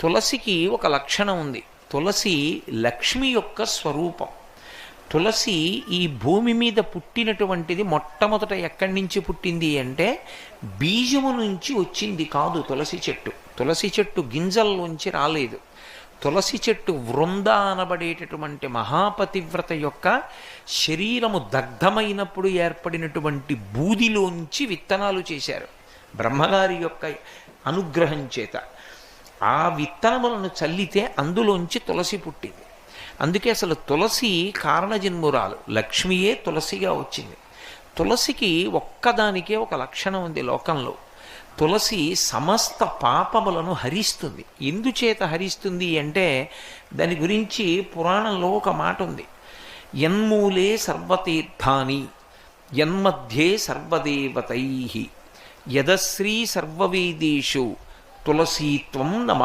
తులసికి ఒక లక్షణం ఉంది. తులసి లక్ష్మి యొక్క స్వరూపం. తులసి ఈ భూమి మీద పుట్టినటువంటిది మొట్టమొదట ఎక్కడి నుంచి పుట్టింది అంటే బీజము నుంచి వచ్చింది కాదు తులసి చెట్టు. తులసి చెట్టు గింజల్లోంచి రాలేదు. తులసి చెట్టు వృంద అనబడేటటువంటి మహాపతివ్రత యొక్క శరీరము దగ్ధమైనప్పుడు ఏర్పడినటువంటి బూదిలోంచి విత్తనాలు చేశారు బ్రహ్మగారి యొక్క అనుగ్రహం చేత. ఆ విత్తనములను చల్లితే అందులోంచి తులసి పుట్టింది. అందుకే అసలు తులసి కారణజన్మురాలు, లక్ష్మియే తులసిగా వచ్చింది. తులసికి ఒక్కదానికే ఒక లక్షణం ఉంది లోకంలో. తులసి సమస్త పాపములను హరిస్తుంది. ఎందుచేత హరిస్తుంది అంటే దాని గురించి పురాణంలో ఒక మాట ఉంది. యన్మూలే సర్వతీర్థాని యన్మధ్యే సర్వదేవతై యదశ్రీ సర్వవేదేషు తులసీత్వం నమ.